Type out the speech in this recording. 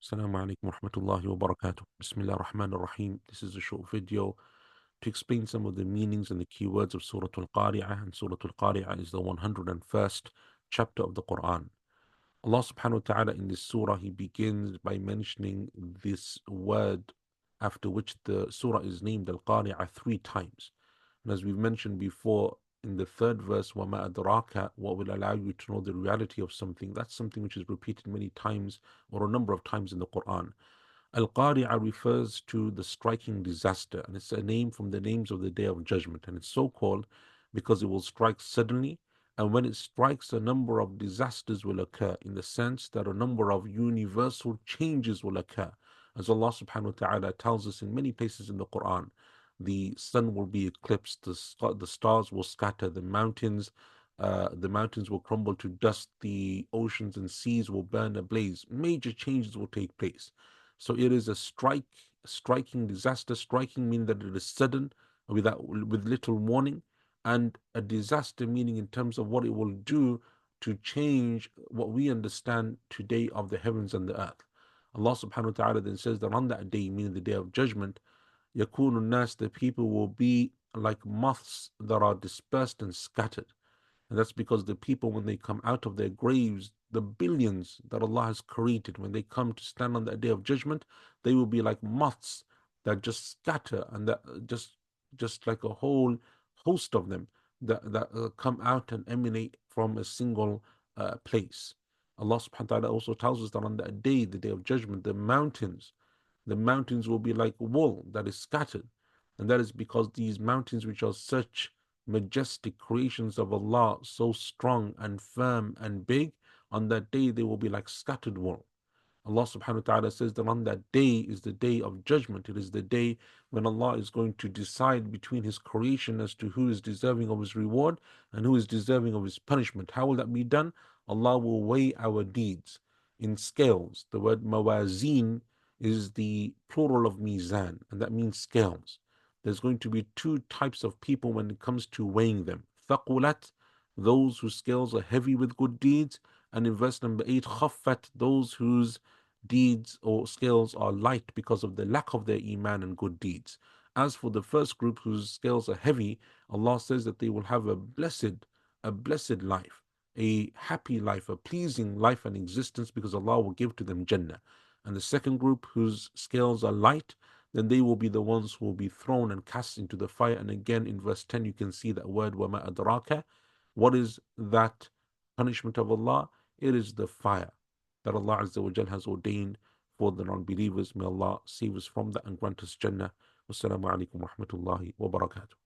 Assalamu alaikum wa rahmatullahi wa barakatuh. Bismillah ar-Rahman ar-Rahim. This is a short video to explain some of the meanings and the keywords of Surah Al-Qari'ah. And Surah Al-Qari'ah is the 101st chapter of the Quran. Allah subhanahu wa ta'ala in this surah, He begins by mentioning this word after which the surah is named Al-Qari'ah 3 times. And as we've mentioned before, in the third verse, وَمَا أَدْرَاكَ, what will allow you to know the reality of something, that's something which is repeated many times or a number of times in the Quran. Al-Qari'ah refers to the striking disaster, and it's a name from the names of the Day of Judgment. And it's so called because it will strike suddenly, and when it strikes, a number of disasters will occur, in the sense that a number of universal changes will occur. As Allah subhanahu wa ta'ala tells us in many places in the Quran, the sun will be eclipsed, the stars will scatter, the mountains will crumble to dust, the oceans and seas will burn ablaze. Major changes will take place. So it is a striking disaster. Striking meaning that it is sudden, with little warning, and a disaster meaning in terms of what it will do to change what we understand today of the heavens and the earth. Allah subhanahu wa ta'ala then says that on that day, meaning the day of judgment, yakunu nas, the people will be like moths that are dispersed and scattered. And that's because the people, when they come out of their graves, the billions that Allah has created, when they come to stand on that day of judgment, they will be like moths that just scatter, and that just like a whole host of them that come out and emanate from a single place. Allah subhanahu wa ta'ala also tells us that on that day, the day of judgment, the mountains will be like wool that is scattered. And that is because these mountains, which are such majestic creations of Allah, so strong and firm and big, on that day they will be like scattered wool. Allah subhanahu wa ta'ala says that on that day is the day of judgment. It is the day when Allah is going to decide between His creation as to who is deserving of His reward and who is deserving of His punishment. How will that be done? Allah will weigh our deeds in scales. The word mawazin is the plural of mizan, and that means scales. There's going to be two types of people when it comes to weighing them. Thaqulat, those whose scales are heavy with good deeds, and in verse number 8, khaffat, those whose deeds or scales are light because of the lack of their iman and good deeds. As for the first group whose scales are heavy, Allah says that they will have a blessed life, a happy life, a pleasing life and existence, because Allah will give to them Jannah. And the second group whose scales are light, then they will be the ones who will be thrown and cast into the fire. And again in verse 10 you can see that word وَمَا أَدْرَاكَ. What is that punishment of Allah? It is the fire that Allah Azza wa Jal has ordained for the non-believers. May Allah save us from that and grant us Jannah. Wassalamu alaikum wa rahmatullahi wa barakatuh.